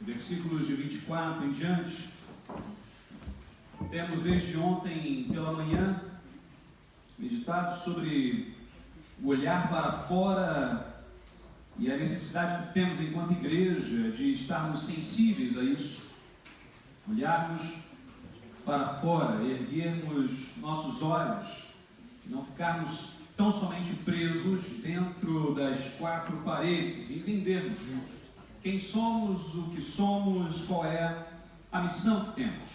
versículos de 24 em diante. Temos desde ontem pela manhã meditado sobre o olhar para fora e a necessidade que temos enquanto igreja de estarmos sensíveis a isso, olharmos para fora, erguermos nossos olhos, não ficarmos tão somente presos dentro das quatro paredes, entendermos quem somos, o que somos, qual é a missão que temos.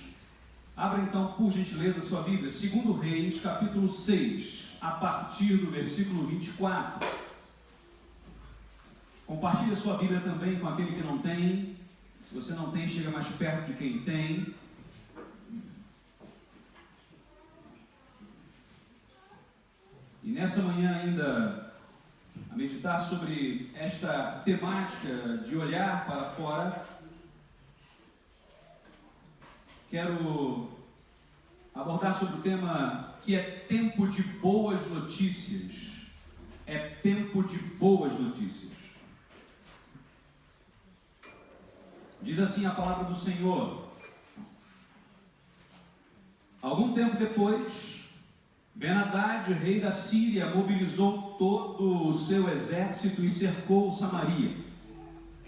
Abra então, por gentileza, sua Bíblia, 2 Reis, capítulo 6, a partir do versículo 24. Compartilhe a sua Bíblia também com aquele que não tem. Se você não tem, chega mais perto de quem tem. E nessa manhã ainda, a meditar sobre esta temática de olhar para fora, quero abordar sobre o tema que é tempo de boas notícias. É tempo de boas notícias. Diz assim a palavra do Senhor: algum tempo depois, Ben-Hadad, rei da Síria, mobilizou todo o seu exército e cercou Samaria.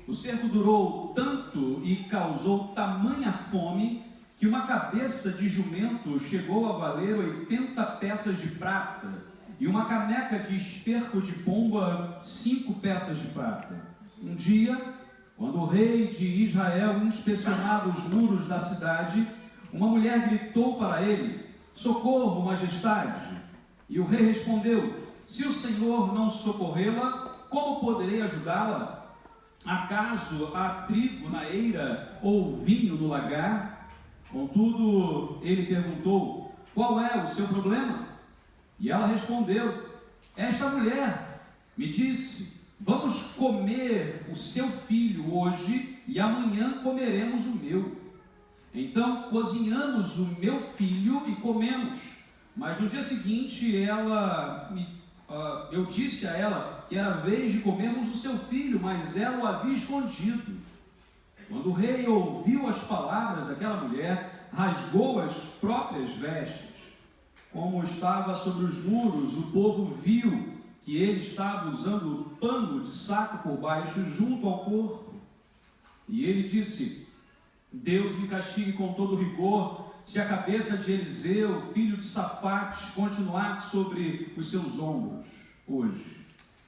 O cerco durou tanto e causou tamanha fome que uma cabeça de jumento chegou a valer 80 peças de prata e uma caneca de esterco de pomba 5 peças de prata. Um dia, quando o rei de Israel inspecionava os muros da cidade, uma mulher gritou para ele: socorro, majestade! E o rei respondeu: se o Senhor não socorrê-la, como poderei ajudá-la? Acaso há trigo na eira ou vinho no lagar? Contudo, ele perguntou: qual é o seu problema? E ela respondeu: esta mulher me disse: vamos comer o seu filho hoje e amanhã comeremos o meu. Então cozinhamos o meu filho e comemos. Mas no dia seguinte eu disse a ela que era vez de comermos o seu filho, mas ela o havia escondido. Quando o rei ouviu as palavras daquela mulher, rasgou as próprias vestes. Como estava sobre os muros, o povo viu que ele estava usando pano de saco por baixo junto ao corpo. E ele disse: Deus me castigue com todo rigor, se a cabeça de Eliseu, filho de Safate, continuar sobre os seus ombros hoje.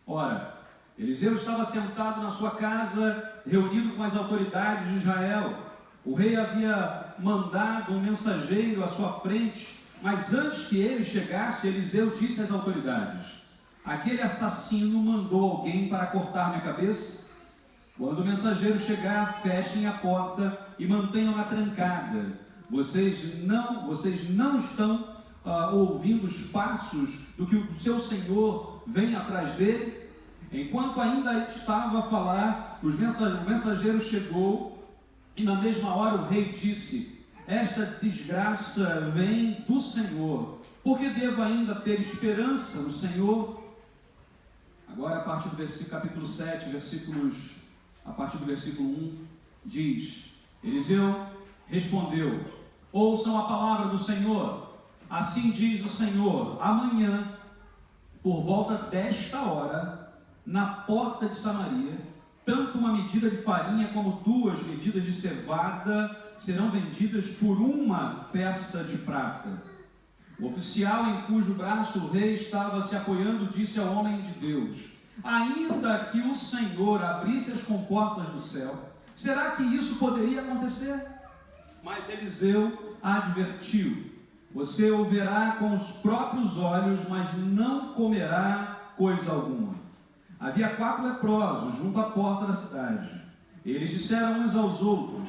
Ora, Eliseu estava sentado na sua casa, reunido com as autoridades de Israel. O rei havia mandado um mensageiro à sua frente, mas antes que ele chegasse, Eliseu disse às autoridades: aquele assassino mandou alguém para cortar minha cabeça? Quando o mensageiro chegar, fechem a porta e mantenham-a trancada. Vocês não estão ouvindo os passos do que o seu senhor vem atrás dele? Enquanto ainda estava a falar, o mensageiro chegou e na mesma hora o rei disse: esta desgraça vem do Senhor, porque devo ainda ter esperança no Senhor? Agora, a partir do capítulo 7, a partir do versículo 1, diz: Eliseu respondeu: ouçam a palavra do Senhor. Assim diz o Senhor: amanhã, por volta desta hora, na porta de Samaria, tanto uma medida de farinha como 2 medidas de cevada serão vendidas por 1 peça de prata. O oficial em cujo braço o rei estava se apoiando disse ao homem de Deus: ainda que o Senhor abrisse as comportas do céu, será que isso poderia acontecer? Mas Eliseu advertiu: você o verá com os próprios olhos, mas não comerá coisa alguma. Havia 4 leprosos junto à porta da cidade. Eles disseram uns aos outros: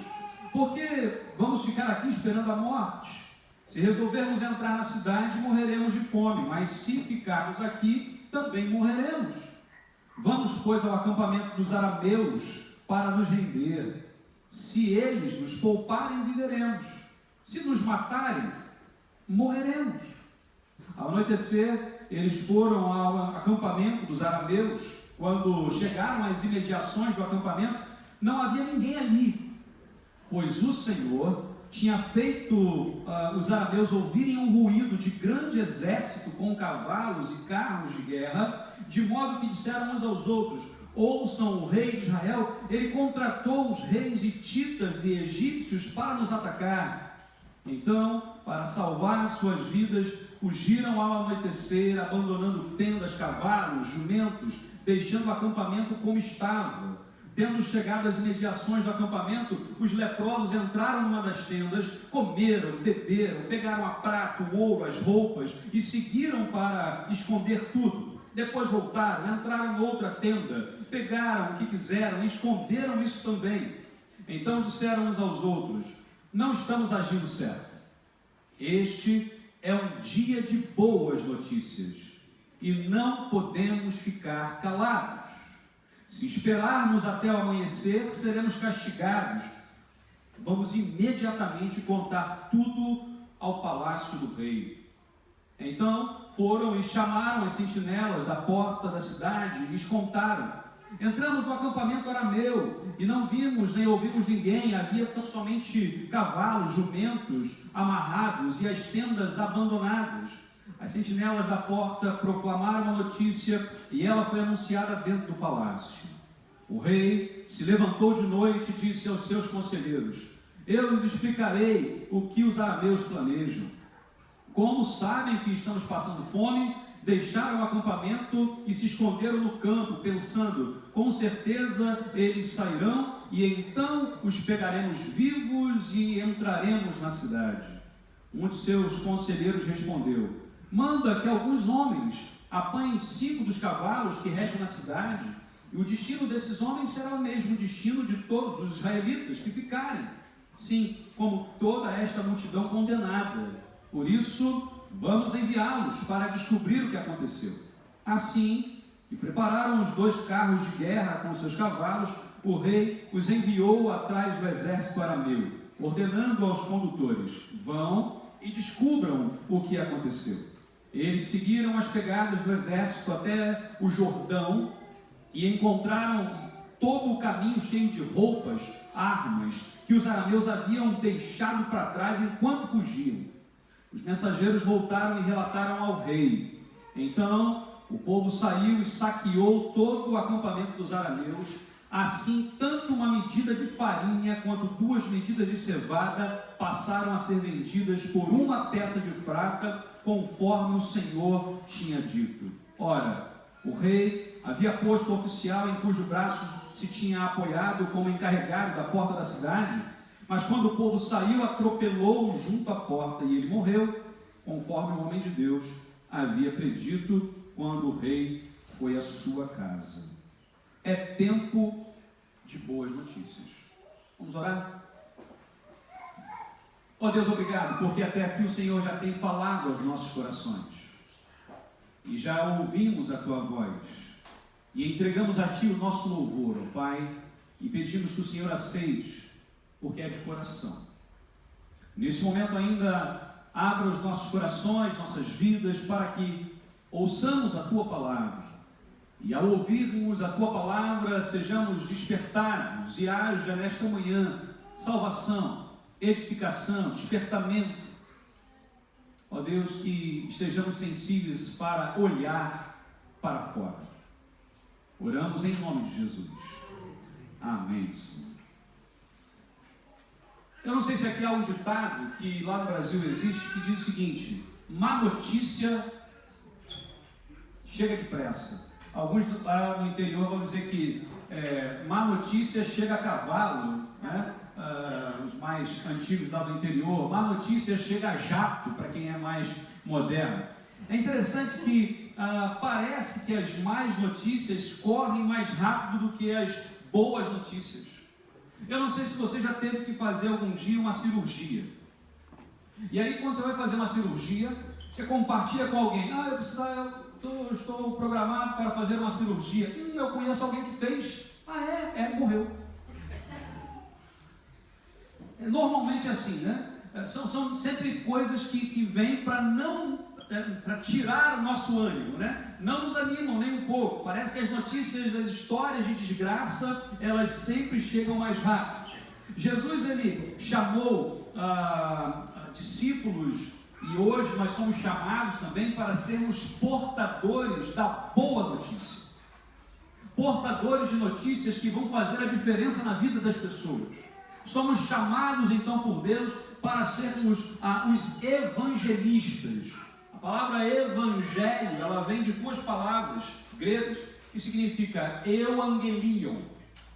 por que vamos ficar aqui esperando a morte? Se resolvermos entrar na cidade, morreremos de fome, mas se ficarmos aqui, também morreremos. Vamos, pois, ao acampamento dos arameus para nos render. Se eles nos pouparem, viveremos. Se nos matarem, morreremos. Ao anoitecer, eles foram ao acampamento dos arameus. Quando chegaram às imediações do acampamento, não havia ninguém ali, pois o Senhor tinha feito os arameus ouvirem um ruído de grande exército com cavalos e carros de guerra, de modo que disseram uns aos outros: ouçam o rei de Israel, ele contratou os reis hititas e egípcios para nos atacar. Então, para salvar suas vidas, fugiram ao anoitecer, abandonando tendas, cavalos, jumentos, deixando o acampamento como estava. Tendo chegado às imediações do acampamento, os leprosos entraram numa das tendas, comeram, beberam, pegaram a prata, o ouro, as roupas e seguiram para esconder tudo. Depois voltaram, entraram em outra tenda, pegaram o que quiseram e esconderam isso também. Então disseram uns aos outros: não estamos agindo certo. Este é um dia de boas notícias e não podemos ficar calados. Se esperarmos até o amanhecer, seremos castigados. Vamos imediatamente contar tudo ao palácio do rei. Então foram e chamaram as sentinelas da porta da cidade e lhes contaram: entramos no acampamento arameu e não vimos nem ouvimos ninguém. Havia tão somente cavalos, jumentos amarrados e as tendas abandonadas. As sentinelas da porta proclamaram a notícia e ela foi anunciada dentro do palácio. O rei se levantou de noite e disse aos seus conselheiros: eu lhes explicarei o que os arameus planejam. Como sabem que estamos passando fome, deixaram o acampamento e se esconderam no campo, pensando: com certeza eles sairão e então os pegaremos vivos e entraremos na cidade. Um de seus conselheiros respondeu: manda que alguns homens apanhem 5 dos cavalos que restam na cidade, e o destino desses homens será o mesmo destino de todos os israelitas que ficarem, sim, como toda esta multidão condenada. Por isso, vamos enviá-los para descobrir o que aconteceu. Assim, que prepararam os 2 carros de guerra com seus cavalos, o rei os enviou atrás do exército arameu, ordenando aos condutores: vão e descubram o que aconteceu. Eles seguiram as pegadas do exército até o Jordão e encontraram todo o caminho cheio de roupas, armas, que os arameus haviam deixado para trás enquanto fugiam. Os mensageiros voltaram e relataram ao rei. Então o povo saiu e saqueou todo o acampamento dos arameus. Assim, tanto uma medida de farinha quanto 2 medidas de cevada passaram a ser vendidas por 1 peça de prata, conforme o Senhor tinha dito. Ora, o rei havia posto o oficial em cujo braço se tinha apoiado como encarregado da porta da cidade, mas quando o povo saiu, atropelou-o junto à porta e ele morreu, conforme o homem de Deus havia predito quando o rei foi à sua casa. É tempo de boas notícias. Vamos orar? Ó Deus, obrigado, porque até aqui o Senhor já tem falado aos nossos corações e já ouvimos a Tua voz e entregamos a Ti o nosso louvor, ó Pai, e pedimos que o Senhor aceite, porque é de coração. Nesse momento ainda abra os nossos corações, nossas vidas, para que ouçamos a Tua palavra e ao ouvirmos a Tua palavra sejamos despertados e haja nesta manhã salvação, edificação, despertamento. Ó Deus, que estejamos sensíveis para olhar para fora. Oramos em nome de Jesus. Amém, Senhor. Eu não sei se aqui há um ditado que lá no Brasil existe, que diz o seguinte: má notícia chega depressa. Alguns lá no interior vão dizer que má notícia chega a cavalo, né? Os mais antigos lá do interior, má notícia chega a jato, para quem é mais moderno. É interessante que parece que as más notícias correm mais rápido do que as boas notícias. Eu não sei se você já teve que fazer algum dia uma cirurgia. E aí, quando você vai fazer uma cirurgia, você compartilha com alguém: eu estou programado para fazer uma cirurgia. Eu conheço alguém que fez. Morreu. Normalmente é assim, né? São sempre coisas que vêm para tirar o nosso ânimo, né? Não nos animam nem um pouco. Parece que as notícias, as histórias de desgraça, elas sempre chegam mais rápido. Jesus, ele chamou discípulos, e hoje nós somos chamados também para sermos portadores da boa notícia. Portadores de notícias que vão fazer a diferença na vida das pessoas. Somos chamados então por Deus para sermos os evangelistas. A palavra evangelho, ela vem de duas palavras gregas, que significa euangelion.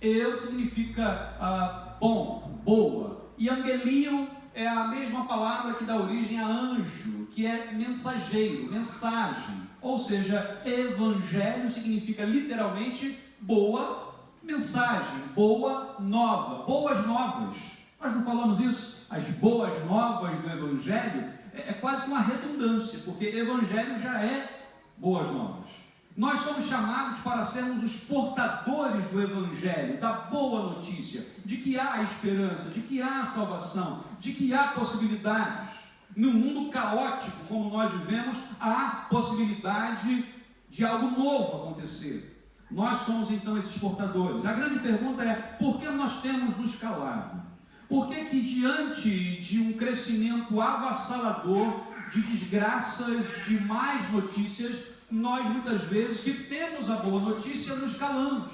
Eu significa bom, boa, e angelion é a mesma palavra que dá origem a anjo, que é mensageiro, mensagem. Ou seja, evangelho significa literalmente boa mensagem, boa nova, boas novas. Nós não falamos isso? As boas novas do evangelho é quase que uma redundância, porque evangelho já é boas novas. Nós somos chamados para sermos os portadores do evangelho, da boa notícia, de que há esperança, de que há salvação, de que há possibilidades. No mundo caótico como nós vivemos, há possibilidade de algo novo acontecer. Nós somos então esses portadores. A grande pergunta é: por que nós temos nos calado? Por que diante de um crescimento avassalador de desgraças, de más notícias, nós muitas vezes que temos a boa notícia nos calamos?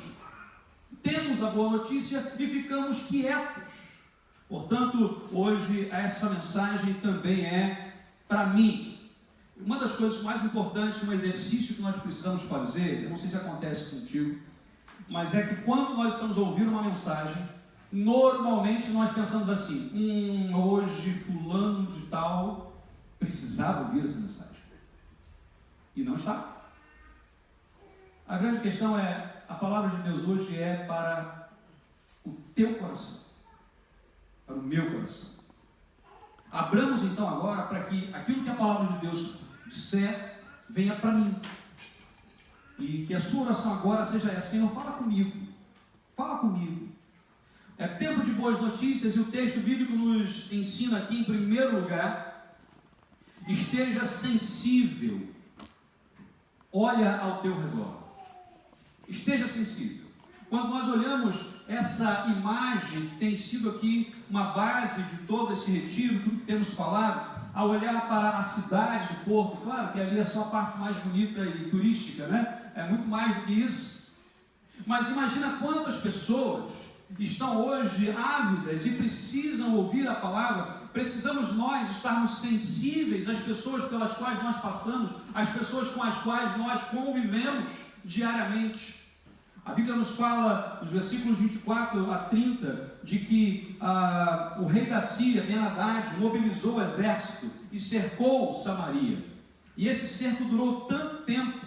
Temos a boa notícia e ficamos quietos. Portanto, hoje essa mensagem também é para mim. Uma das coisas mais importantes, um exercício que nós precisamos fazer, eu não sei se acontece contigo, mas é que quando nós estamos ouvindo uma mensagem, normalmente nós pensamos assim: hoje fulano de tal precisava ouvir essa mensagem. E não está. A grande questão é: a palavra de Deus hoje é para o teu coração, para o meu coração. Abramos então agora para que aquilo que a palavra de Deus disser venha para mim, e que a sua oração agora seja essa: Senhor, fala comigo, fala comigo. É tempo de boas notícias, e o texto bíblico nos ensina aqui, em primeiro lugar: esteja sensível, olha ao teu redor, esteja sensível. Quando nós olhamos essa imagem que tem sido aqui uma base de todo esse retiro, tudo que temos falado, ao olhar para a cidade do Porto, claro que ali é só a parte mais bonita e turística, né? É muito mais do que isso. Mas imagina quantas pessoas estão hoje ávidas e precisam ouvir a palavra. Precisamos nós estarmos sensíveis às pessoas pelas quais nós passamos, às pessoas com as quais nós convivemos diariamente. A Bíblia nos fala, nos versículos 24 a 30, de que o rei da Síria, Ben-Hadad, mobilizou o exército e cercou Samaria. E esse cerco durou tanto tempo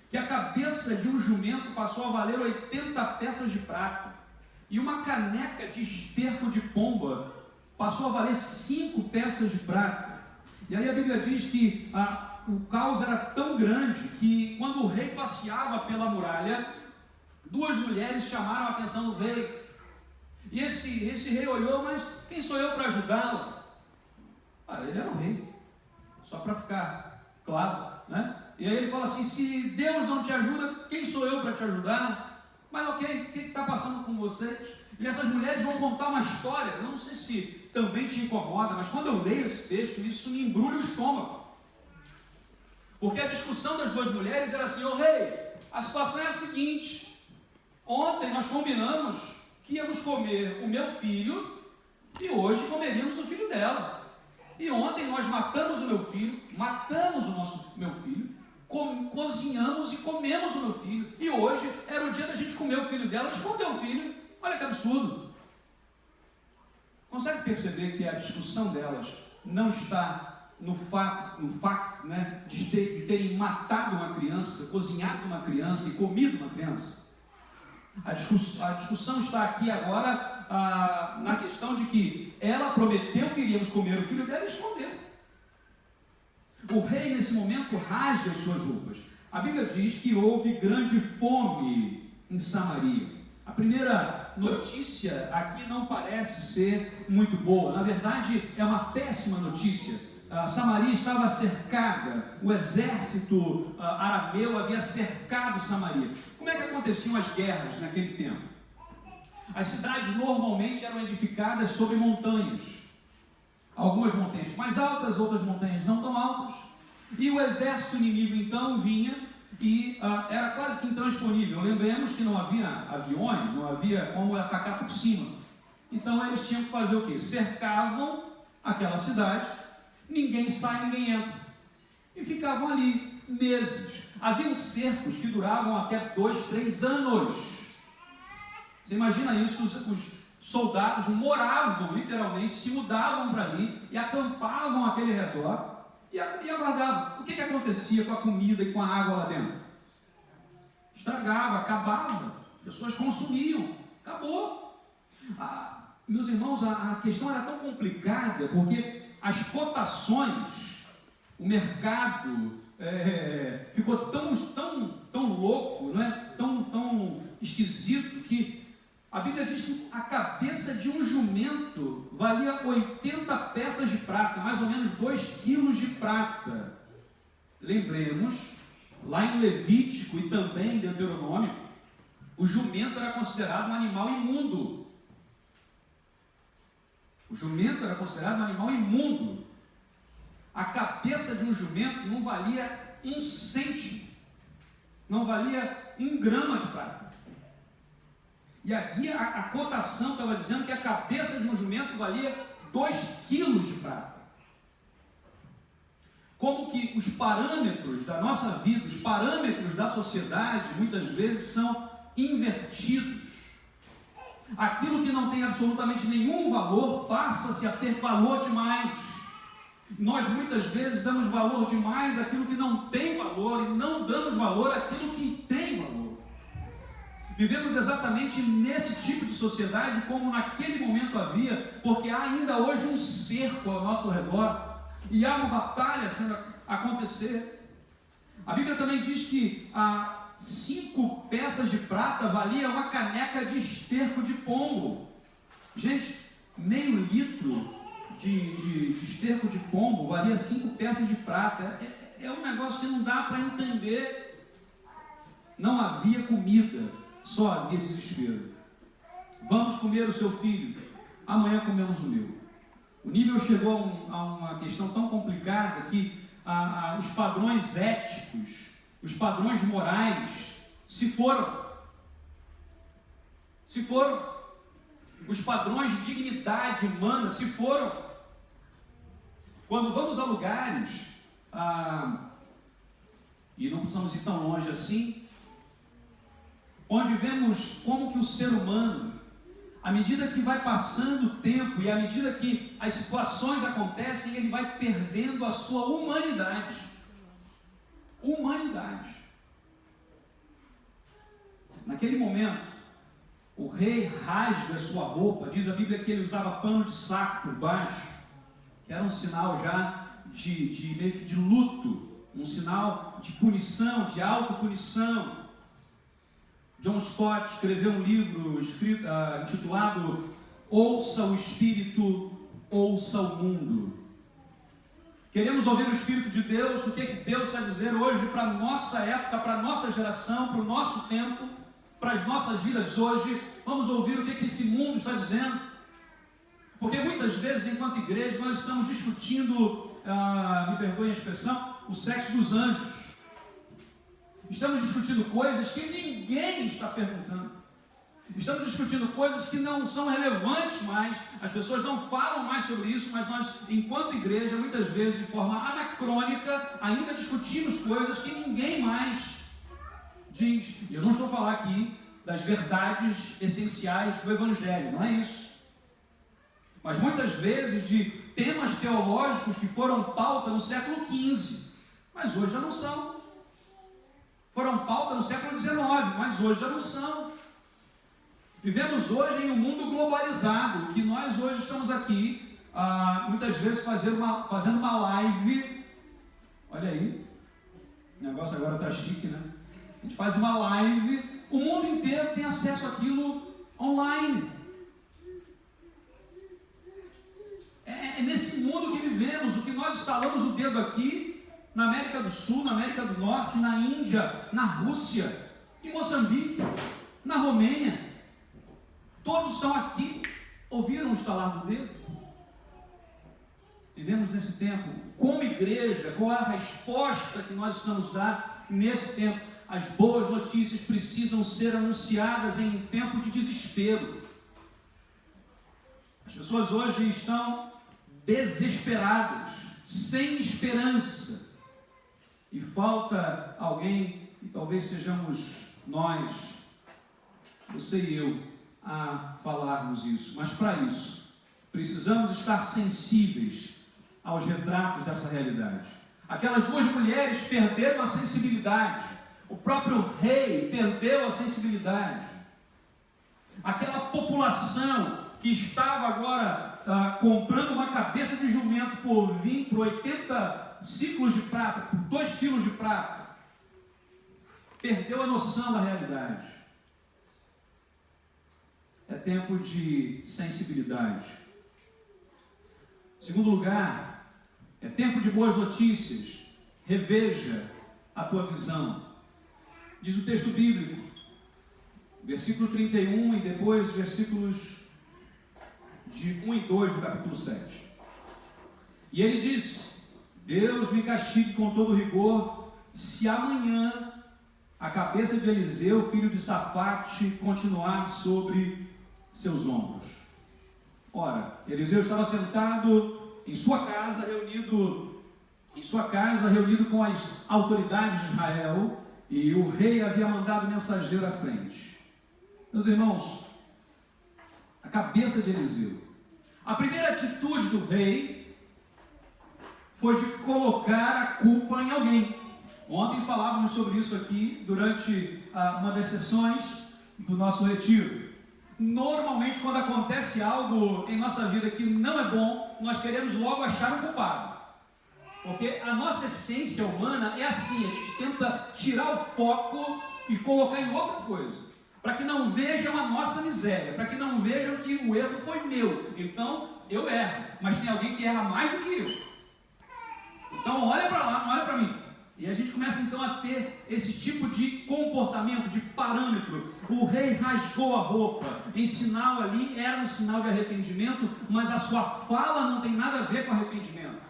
que a cabeça de um jumento passou a valer 80 peças de prata. E uma caneca de esterco de pomba passou a valer 5 peças de prata. E aí a Bíblia diz que o caos era tão grande que quando o rei passeava pela muralha, 2 mulheres chamaram a atenção do rei. E esse rei olhou: mas quem sou eu para ajudá-lo? Ele era o rei, só para ficar claro, né? E aí ele fala assim: se Deus não te ajuda, quem sou eu para te ajudar? Mas ok, o que está passando com vocês? E essas mulheres vão contar uma história. Eu não sei se também te incomoda, mas quando eu leio esse texto, isso me embrulha o estômago. Porque a discussão das 2 mulheres era assim: rei, a situação é a seguinte: ontem nós combinamos que íamos comer o meu filho e hoje comeríamos o filho dela. E ontem nós matamos o meu filho, matamos o meu filho, cozinhamos e comemos o meu filho, e hoje era o dia da gente comer o filho dela, escondeu o filho. Olha que absurdo. Consegue perceber que a discussão delas não está no fato, né, de terem matado uma criança, cozinhado uma criança e comido uma criança? A discussão está aqui agora na questão de que ela prometeu que iríamos comer o filho dela e escondeu. O rei nesse momento rasga as suas roupas. A Bíblia diz que houve grande fome em Samaria. A primeira notícia aqui não parece ser muito boa. Na verdade, é uma péssima notícia. Samaria estava cercada. O exército arameu havia cercado Samaria. Como é que aconteciam as guerras naquele tempo? As cidades normalmente eram edificadas sobre montanhas. Algumas montanhas mais altas, outras montanhas não tão altas. E o exército inimigo então vinha e era quase que intransponível. Lembremos que não havia aviões, não havia como atacar por cima. Então eles tinham que fazer o quê? Cercavam aquela cidade, ninguém sai, ninguém entra. E ficavam ali meses. Haviam cercos que duravam até 2, 3 anos. Você imagina isso, os soldados moravam literalmente, se mudavam para ali e acampavam àquele redor e aguardavam. O que acontecia com a comida e com a água lá dentro? Estragava, acabava, as pessoas consumiam, acabou. Meus irmãos, a questão era tão complicada porque as cotações, o mercado ficou tão louco, não é? tão esquisito que a Bíblia diz que a cabeça de um jumento valia 80 peças de prata, mais ou menos 2 quilos de prata. Lembremos, lá em Levítico e também em Deuteronômio, o jumento era considerado um animal imundo. O jumento era considerado um animal imundo. A cabeça de um jumento não valia 1 cêntimo, não valia 1 grama de prata. E aqui a cotação estava dizendo que a cabeça de um jumento valia 2 quilos de prata. Como que os parâmetros da nossa vida, os parâmetros da sociedade, muitas vezes são invertidos. Aquilo que não tem absolutamente nenhum valor passa-se a ter valor demais. Nós muitas vezes damos valor demais àquilo que não tem valor e não damos valor àquilo que tem valor. Vivemos exatamente nesse tipo de sociedade como naquele momento havia, porque há ainda hoje um cerco ao nosso redor e há uma batalha sendo acontecer. A Bíblia também diz que 5 peças de prata valia uma caneca de esterco de pombo. Gente, meio litro de esterco de pombo valia 5 peças de prata. É um negócio que não dá para entender. Não havia comida, só havia desespero. Vamos comer o seu filho, amanhã comemos o meu. O nível chegou a uma questão tão complicada que os padrões éticos, os padrões morais se foram. Os padrões de dignidade humana se foram. Quando vamos a lugares, e não precisamos ir tão longe assim, onde vemos como que o ser humano, à medida que vai passando o tempo e à medida que as situações acontecem, ele vai perdendo a sua humanidade. Naquele momento, o rei rasga sua roupa, diz a Bíblia que ele usava pano de saco por baixo, que era um sinal já de meio que de luto, um sinal de punição, de autopunição. John Stott escreveu um livro intitulado Ouça o Espírito, Ouça o Mundo. Queremos ouvir o Espírito de Deus, o que Deus está dizendo hoje para a nossa época, para a nossa geração, para o nosso tempo, para as nossas vidas hoje. Vamos ouvir o que esse mundo está dizendo. Porque muitas vezes, enquanto igreja, nós estamos discutindo, me perdoem a expressão, o sexo dos anjos. Estamos discutindo coisas que ninguém está perguntando. Estamos discutindo coisas que não são relevantes mais. As pessoas não falam mais sobre isso, mas nós, enquanto igreja, muitas vezes, de forma anacrônica, ainda discutimos coisas que ninguém mais diz. E eu não estou falando aqui das verdades essenciais do Evangelho, não é isso. Mas muitas vezes de temas teológicos que foram pauta no século XV, mas hoje já não são. Foram pauta no século XIX, mas hoje já não são. Vivemos hoje em um mundo globalizado, que nós hoje estamos aqui, muitas vezes fazendo uma live. Olha aí, o negócio agora está chique, né? A gente faz uma live, o mundo inteiro tem acesso àquilo online. É nesse mundo que vivemos, o que nós instalamos o dedo aqui, na América do Sul, na América do Norte, na Índia, na Rússia, em Moçambique, na Romênia. Todos ouviram o estalar do dedo? Vivemos nesse tempo. Como igreja, qual é a resposta que nós estamos dando nesse tempo? As boas notícias precisam ser anunciadas em tempo de desespero. As pessoas hoje estão desesperadas, sem esperança. E falta alguém, e talvez sejamos nós, você e eu, a falarmos isso. Mas para isso, precisamos estar sensíveis aos retratos dessa realidade. Aquelas duas mulheres perderam a sensibilidade. O próprio rei perdeu a sensibilidade. Aquela população que estava agora comprando uma cabeça de jumento por 80 ciclos de prata, por 2 quilos de prata, perdeu a noção da realidade. É tempo de sensibilidade. Em segundo lugar, é tempo de boas notícias. Reveja a tua visão. Diz o texto bíblico, versículo 31 e depois versículos de 1 e 2 do capítulo 7. E ele diz: Deus me castigue com todo rigor, se amanhã a cabeça de Eliseu, filho de Safate, continuar sobre seus ombros. Ora, Eliseu estava sentado em sua casa, reunido com as autoridades de Israel, e o rei havia mandado mensageiro à frente. Meus irmãos, a cabeça de Eliseu. A primeira atitude do rei foi de colocar a culpa em alguém. Ontem falávamos sobre isso aqui durante uma das sessões do nosso retiro. Normalmente, quando acontece algo em nossa vida que não é bom, nós queremos logo achar um culpado. Porque a nossa essência humana é assim, a gente tenta tirar o foco e colocar em outra coisa, para que não vejam a nossa miséria, para que não vejam que o erro foi meu, então eu erro, mas tem alguém que erra mais do que eu. Então olha para lá, não olha para mim. E a gente começa então a ter esse tipo de comportamento, de parâmetro. O rei rasgou a roupa, em sinal ali, era um sinal de arrependimento, mas a sua fala não tem nada a ver com arrependimento.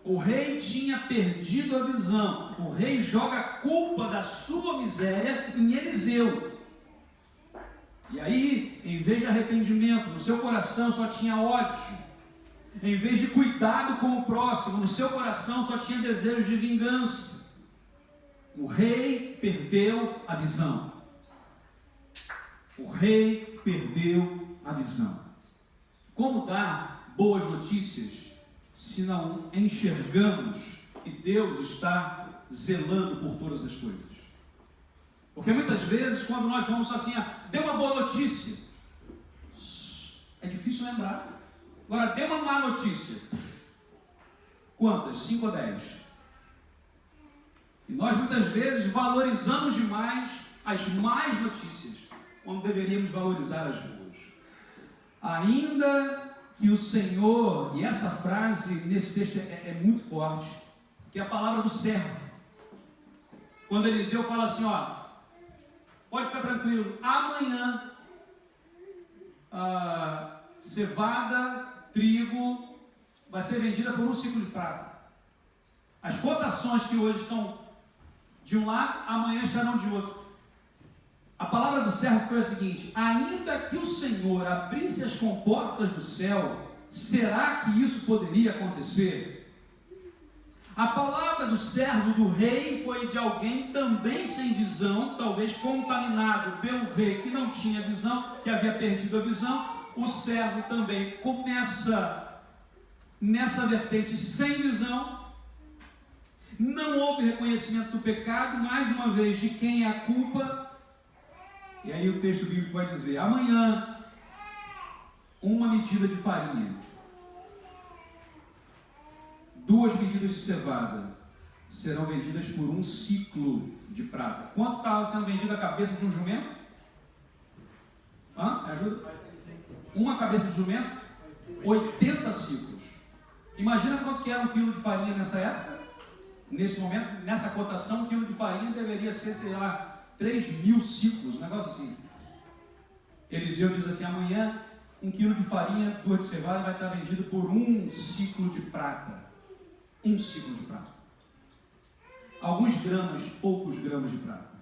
O rei tinha perdido a visão. O rei joga a culpa da sua miséria em Eliseu. E aí, em vez de arrependimento, no seu coração só tinha ódio. Em vez de cuidado com o próximo, no seu coração só tinha desejo de vingança. O rei perdeu a visão. O rei perdeu a visão. Como dar boas notícias se não enxergamos que Deus está zelando por todas as coisas? Porque muitas vezes, quando nós vamos assim, dê uma boa notícia, é difícil lembrar. Agora, dê uma má notícia. Quantas? 5 ou 10? E nós muitas vezes valorizamos demais as más notícias, quando deveríamos valorizar as boas. Ainda que o Senhor, e essa frase nesse texto é muito forte, que é a palavra do servo. Quando Eliseu fala assim, pode ficar tranquilo, amanhã cevada, trigo, vai ser vendida por 1 ciclo de prata. As cotações que hoje estão de um lado, amanhã estarão de outro. A palavra do servo foi a seguinte: ainda que o Senhor abrisse as comportas do céu, será que isso poderia acontecer? A palavra do servo do rei foi de alguém também sem visão, talvez contaminado pelo rei que não tinha visão, que havia perdido a visão. O servo também começa nessa vertente sem visão. Não houve reconhecimento do pecado, mais uma vez, de quem é a culpa. E aí o texto bíblico vai dizer: amanhã, uma medida de farinha, 2 medidas de cevada serão vendidas por 1 ciclo de prata. Quanto estava sendo vendida a cabeça de um jumento? Me ajuda? Uma cabeça de jumento? 80 ciclos. Imagina quanto que era 1 quilo de farinha nessa época? Nesse momento, nessa cotação, 1 quilo de farinha deveria ser, 3.000 ciclos, um negócio assim. Eliseu diz assim: amanhã 1 quilo de farinha, 2 de cevada vai estar vendido por 1 ciclo de prata. 1 ciclo de prata. Alguns gramas, poucos gramas de prata.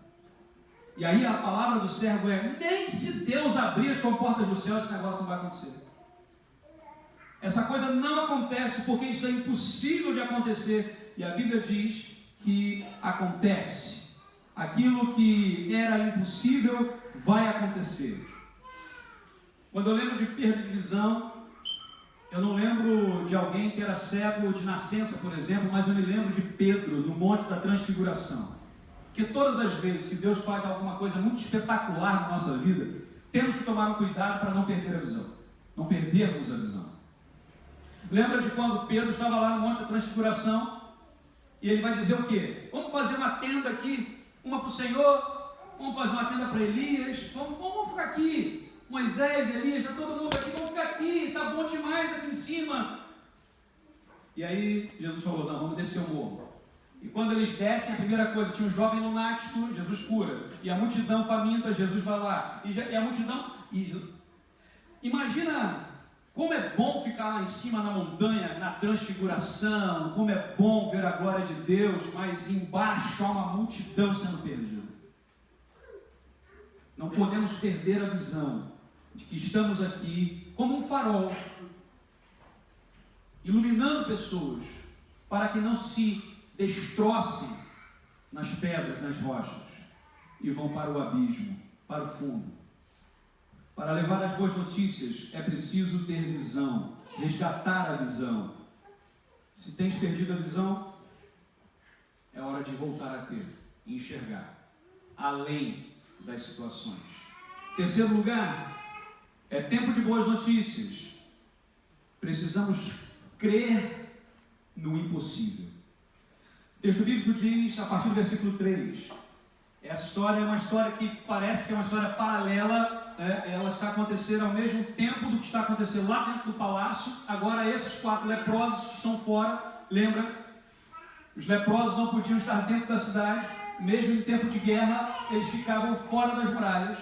E aí a palavra do servo é: nem se Deus abrir as comportas do céu, esse negócio não vai acontecer. Essa coisa não acontece porque isso é impossível de acontecer. E a Bíblia diz que acontece. Aquilo que era impossível vai acontecer. Quando eu lembro de perda de visão, eu não lembro de alguém que era cego de nascença, por exemplo, mas eu me lembro de Pedro, no Monte da Transfiguração. Porque todas as vezes que Deus faz alguma coisa muito espetacular na nossa vida, temos que tomar um cuidado para não perder a visão, não perdermos a visão. Lembra de quando Pedro estava lá no Monte da Transfiguração, e ele vai dizer o quê? Vamos fazer uma tenda aqui, uma para o Senhor, vamos fazer uma tenda para Elias, vamos ficar aqui. Moisés, Elias, está todo mundo aqui, vamos ficar aqui, está bom demais aqui em cima. E aí Jesus falou: não, vamos descer o morro. E quando eles descem, a primeira coisa, tinha um jovem lunático, Jesus cura. E a multidão faminta, Jesus vai lá. E a multidão... Imagina como é bom ficar lá em cima na montanha, na transfiguração, como é bom ver a glória de Deus, mas embaixo há uma multidão sendo perdida. Não podemos perder a visão de que estamos aqui como um farol, iluminando pessoas, para que não se destrocem nas pedras, nas rochas, e vão para o abismo, para o fundo. Para levar as boas notícias, é preciso ter visão, resgatar a visão. Se tens perdido a visão, é hora de voltar a ter e enxergar, além das situações. Terceiro lugar, é tempo de boas notícias. Precisamos crer no impossível. O texto bíblico diz, a partir do versículo 3, essa história é uma história que parece que é uma história paralela, ela está acontecendo ao mesmo tempo do que está acontecendo lá dentro do palácio. Agora esses 4 leprosos que estão fora, lembra? Os leprosos não podiam estar dentro da cidade, mesmo em tempo de guerra, eles ficavam fora das muralhas,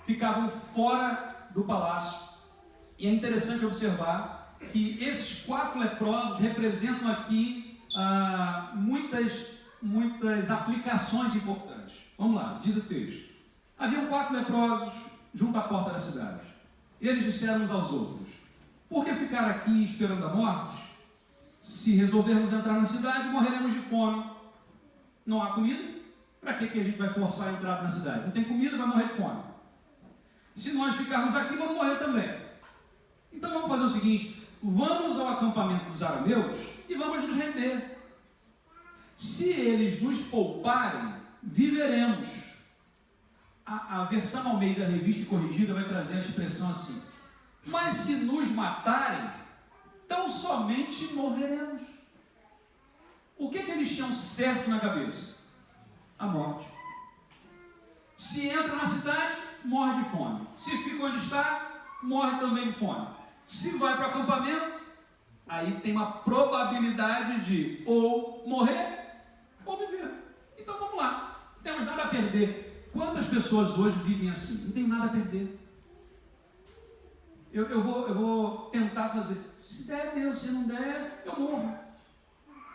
ficavam fora do palácio. E é interessante observar que esses 4 leprosos representam aqui muitas aplicações importantes. Vamos lá, diz o texto: haviam 4 leprosos junto à porta da cidade. Eles disseram uns aos outros: por que ficar aqui esperando a morte? Se resolvermos entrar na cidade, morreremos de fome. Não há comida? Para que a gente vai forçar a entrada na cidade? Não tem comida, vai morrer de fome. Se nós ficarmos aqui, vamos morrer também. Então vamos fazer o seguinte: vamos ao acampamento dos arameus e vamos nos render. Se eles nos pouparem, viveremos. A versão Almeida Revista e Corrigida vai trazer a expressão assim: mas se nos matarem, tão somente morreremos. O que eles tinham certo na cabeça? A morte. Se entra na cidade, morre de fome. Se fica onde está, morre também de fome. Se vai para o acampamento, aí tem uma probabilidade de ou morrer ou viver. Então vamos lá, não temos nada a perder. Quantas pessoas hoje vivem assim? Não tenho nada a perder. Eu vou tentar fazer. Se der, Deus. Se não der, eu morro.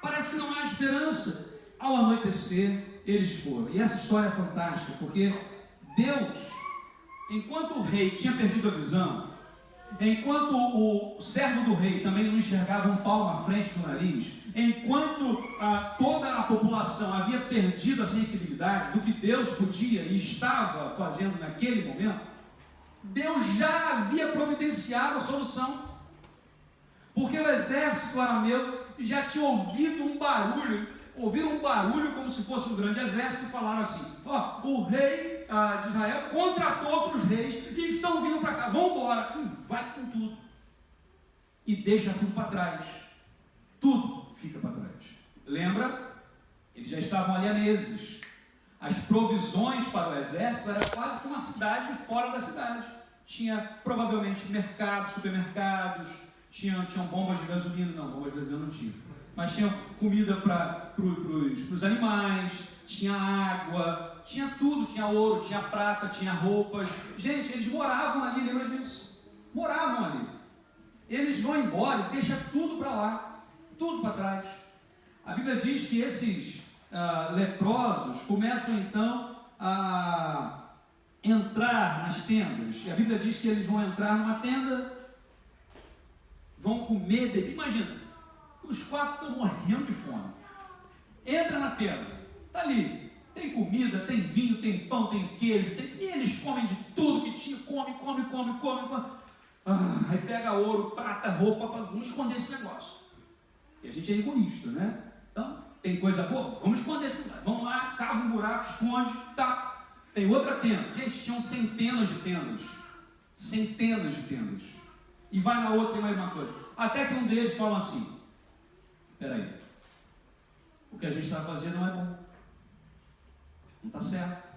Parece que não há esperança. Ao anoitecer, eles foram. E essa história é fantástica, porque Deus, enquanto o rei tinha perdido a visão, enquanto o servo do rei também não enxergava um palmo à frente do nariz, enquanto toda a população havia perdido a sensibilidade do que Deus podia e estava fazendo naquele momento, Deus já havia providenciado a solução. Porque o exército arameu já tinha ouvido um barulho, ouviram um barulho como se fosse um grande exército e falaram assim: ó, o rei de Israel contratou outros reis e estão vindo para cá, vão embora. E vai com tudo. E deixa tudo para trás. Tudo fica para trás. Lembra? Eles já estavam ali há meses. As provisões para o exército era quase que uma cidade fora da cidade. Tinha provavelmente mercados, supermercados, tinham bombas de gasolina, não, bombas de gasolina não tinha, mas tinha comida para os animais, tinha água, tinha tudo, tinha ouro, tinha prata, tinha roupas. Gente, eles moravam ali, lembra disso? moravam ali. Eles vão embora e deixam tudo para lá, tudo para trás. A Bíblia diz que esses leprosos começam então a entrar nas tendas. E a Bíblia diz que eles vão entrar numa tenda, vão comer, beber. Imagina, os 4 estão morrendo de fome. Entra na tenda, está ali, tem comida, tem vinho, tem pão, tem queijo, e eles comem de tudo que tinha, come. Aí pega ouro, prata, roupa, vamos esconder esse negócio. E a gente é egoísta, né? Então, tem coisa boa, vamos esconder esse negócio. Vamos lá, cava um buraco, esconde, tá. Tem outra tenda. Gente, tinham centenas de tendas. Centenas de tendas. E vai na outra e mais uma coisa. Até que um deles fala assim: espera aí, o que a gente está fazendo não é bom. Não está certo.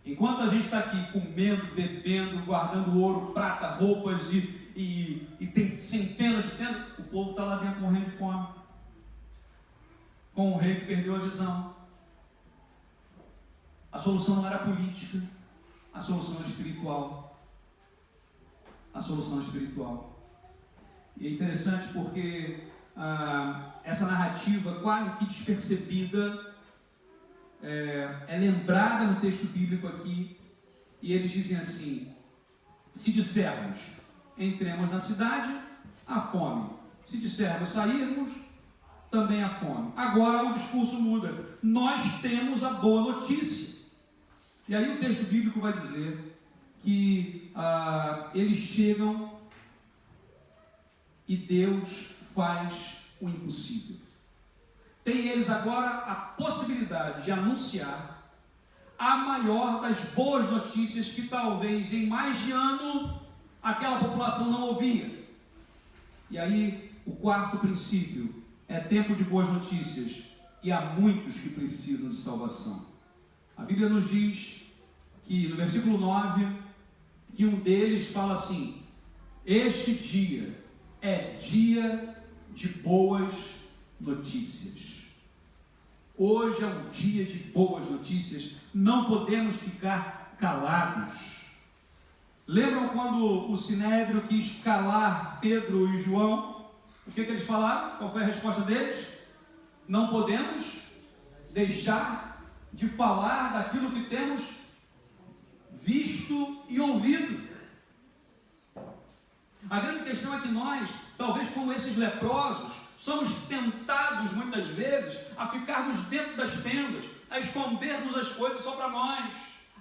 Enquanto a gente está aqui comendo, bebendo, guardando ouro, prata, roupas e tem centenas de tendas, o povo está lá dentro morrendo de fome. Com o rei que perdeu a visão. A solução não era política, a solução era espiritual. A solução espiritual. E é interessante porque essa narrativa quase que despercebida é lembrada no texto bíblico aqui, e eles dizem assim: se dissermos entremos na cidade, há fome; se dissermos sairmos, também há fome. Agora o discurso muda: nós temos a boa notícia. E aí o texto bíblico vai dizer que eles chegam e Deus faz o impossível. Tem eles agora a possibilidade de anunciar a maior das boas notícias que talvez em mais de ano aquela população não ouvia. E aí o quarto princípio é tempo de boas notícias, e há muitos que precisam de salvação. A Bíblia nos diz que no versículo 9, que um deles fala assim: este dia é dia de boas notícias. Hoje é um dia de boas notícias, não podemos ficar calados. Lembram quando o Sinédrio quis calar Pedro e João? O que eles falaram? Qual foi a resposta deles? Não podemos deixar de falar daquilo que temos visto e ouvido. A grande questão é que nós, talvez como esses leprosos, somos tentados muitas vezes a ficarmos dentro das tendas, a escondermos as coisas só para nós,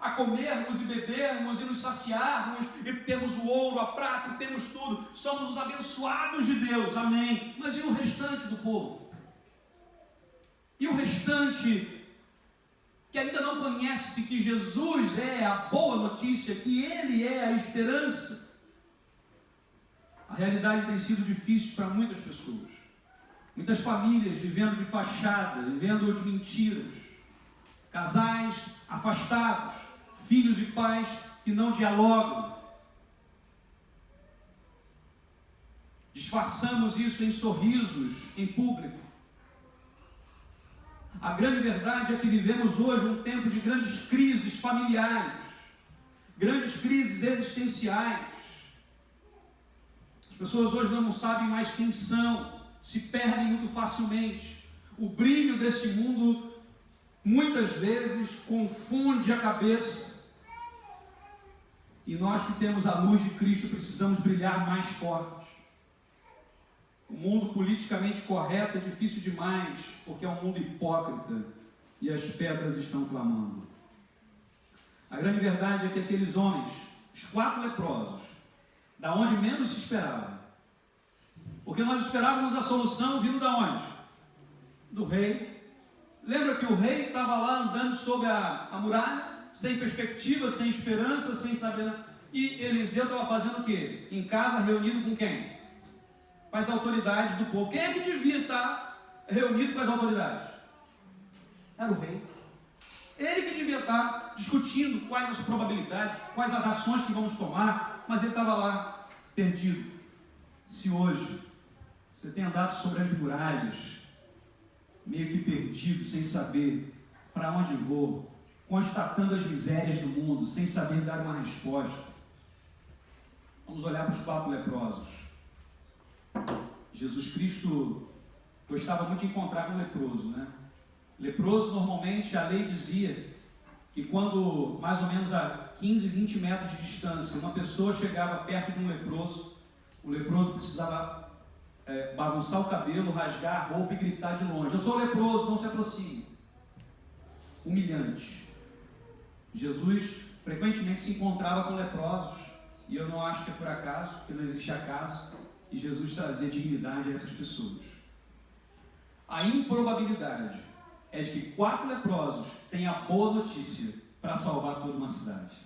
a comermos e bebermos e nos saciarmos, e temos o ouro, a prata, e temos tudo. Somos os abençoados de Deus, amém. Mas e o restante do povo? E o restante que ainda não conhece que Jesus é a boa notícia, que Ele é a esperança? A realidade tem sido difícil para muitas pessoas. Muitas famílias vivendo de fachada, vivendo de mentiras. Casais afastados, filhos e pais que não dialogam. Disfarçamos isso em sorrisos em público. A grande verdade é que vivemos hoje um tempo de grandes crises familiares, grandes crises existenciais. As pessoas hoje não sabem mais quem são, se perdem muito facilmente. O brilho deste mundo muitas vezes confunde a cabeça. E nós que temos a luz de Cristo precisamos brilhar mais forte. O mundo politicamente correto é difícil demais, porque é um mundo hipócrita e as pedras estão clamando. A grande verdade é que aqueles homens, os 4 leprosos, da onde menos se esperava, porque nós esperávamos a solução vindo da onde? Do rei. Lembra que o rei estava lá andando sobre a muralha, sem perspectiva, sem esperança, sem saber nada. E Eliseu estava fazendo o quê? Em casa, reunido com quem? Com as autoridades do povo. Quem é que devia estar reunido com as autoridades? Era o rei. Ele que devia estar discutindo quais as probabilidades, quais as ações que vamos tomar, mas ele estava lá, perdido. Se hoje você tem andado sobre as muralhas, meio que perdido, sem saber para onde vou, constatando as misérias do mundo, sem saber dar uma resposta, Vamos olhar para os 4 leprosos. Jesus Cristo gostava muito de encontrar com um leproso, né? Leproso, normalmente, a lei dizia que quando, mais ou menos a 15, 20 metros de distância, uma pessoa chegava perto de um leproso, o leproso precisava bagunçar o cabelo, rasgar a roupa e gritar de longe: eu sou leproso, não se aproxime. Humilhante. Jesus frequentemente se encontrava com leprosos, e eu não acho que é por acaso, porque não existe acaso, e Jesus trazia dignidade a essas pessoas. A improbabilidade é de que 4 leprosos têm a boa notícia para salvar toda uma cidade.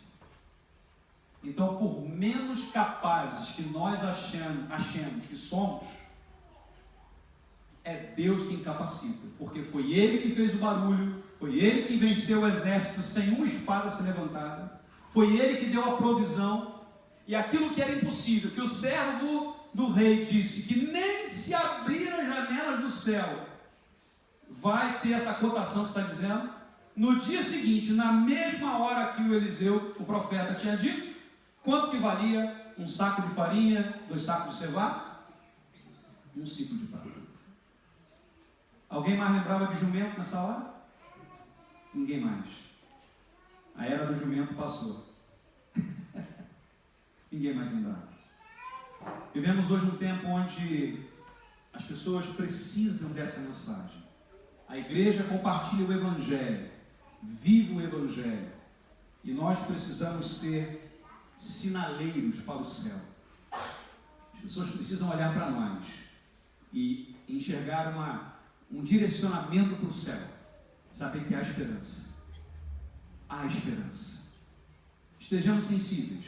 Então, por menos capazes que nós achemos que somos, é Deus quem capacita, porque foi Ele que fez o barulho, foi Ele que venceu o exército sem uma espada se levantada, foi Ele que deu a provisão, e aquilo que era impossível, que o servo do rei disse que nem se abrir as janelas do céu vai ter essa cotação que está dizendo. No dia seguinte, na mesma hora que o Eliseu, o profeta, tinha dito, quanto que valia um saco de farinha, 2 sacos de cevada e um ciclo de prata? Alguém mais lembrava de jumento nessa hora? Ninguém mais. A era do jumento passou. Ninguém mais lembrava. Vivemos hoje um tempo onde as pessoas precisam dessa mensagem. A igreja compartilha o Evangelho, vive o Evangelho, e nós precisamos ser sinaleiros para o céu. As pessoas precisam olhar para nós e enxergar um direcionamento para o céu, saber que há esperança. Há esperança. Estejamos sensíveis.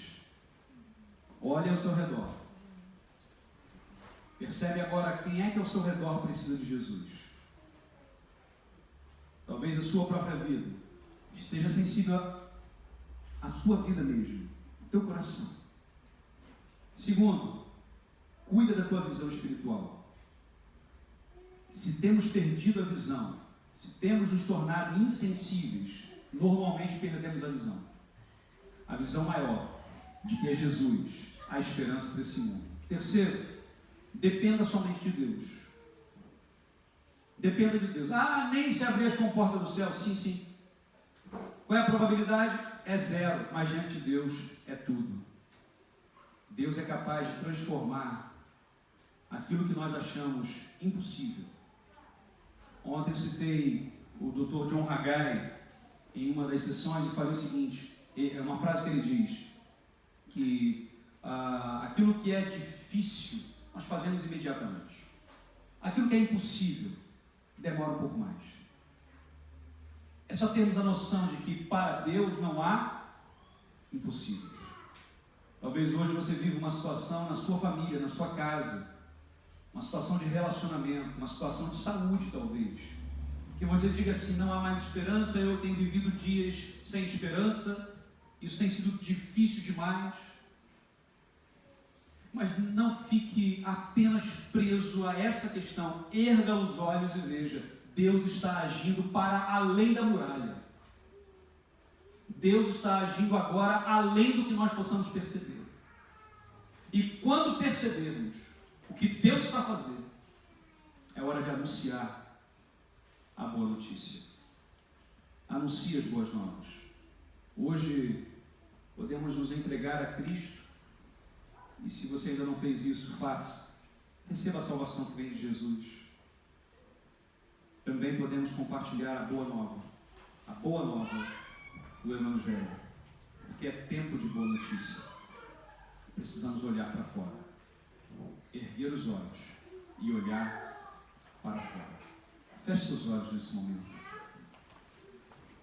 Olhe ao seu redor. Percebe agora quem é que ao seu redor precisa de Jesus. Talvez a sua própria vida. Esteja sensível à sua vida mesmo, ao teu coração. Segundo, cuida da tua visão espiritual. Se temos perdido a visão, se temos nos tornado insensíveis, normalmente perdemos a visão. A visão maior de que é Jesus, a esperança desse mundo. Terceiro, dependa somente de Deus. Dependa de Deus. Nem se abrir as comportas do céu. Sim, sim. Qual é a probabilidade? É 0, mas diante de Deus é tudo. Deus é capaz de transformar aquilo que nós achamos impossível. Ontem eu citei o Dr. John Haggai em uma das sessões e falei o seguinte, é uma frase que ele diz, que aquilo que é difícil nós fazemos imediatamente. Aquilo que é impossível demora um pouco mais. É só termos a noção de que para Deus não há impossíveis. Talvez hoje você viva uma situação na sua família, na sua casa, uma situação de relacionamento, uma situação de saúde talvez, que você diga assim, não há mais esperança, eu tenho vivido dias sem esperança, isso tem sido difícil demais. Mas não fique apenas preso a essa questão. Erga os olhos e veja, Deus está agindo para além da muralha. Deus está agindo agora além do que nós possamos perceber. E quando percebermos o que Deus está fazendo, é hora de anunciar a boa notícia. Anuncie as boas novas. Hoje podemos nos entregar a Cristo. E se você ainda não fez isso, faça. Receba a salvação que vem de Jesus. Também podemos compartilhar a boa nova do Evangelho, porque é tempo de boa notícia. Precisamos olhar para fora, erguer os olhos e olhar para fora. Feche seus olhos nesse momento.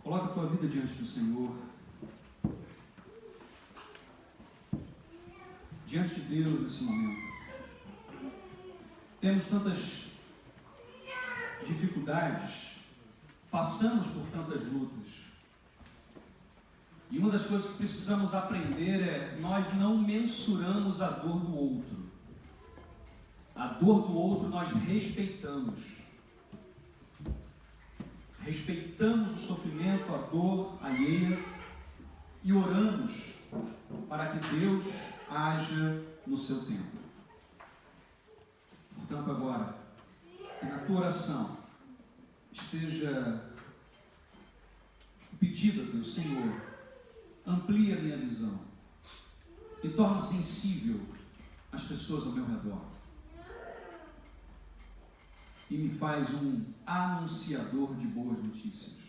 Coloca a tua vida diante do Senhor. Diante de Deus nesse momento. Temos tantas dificuldades, passamos por tantas lutas. E uma das coisas que precisamos aprender é, nós não mensuramos a dor do outro. A dor do outro nós respeitamos. Respeitamos o sofrimento, a dor alheia e oramos para que Deus haja no seu tempo. Portanto, agora, que na tua oração esteja o pedido a Deus: Senhor, amplia a minha visão e torna sensível as pessoas ao meu redor. E me faz um anunciador de boas notícias.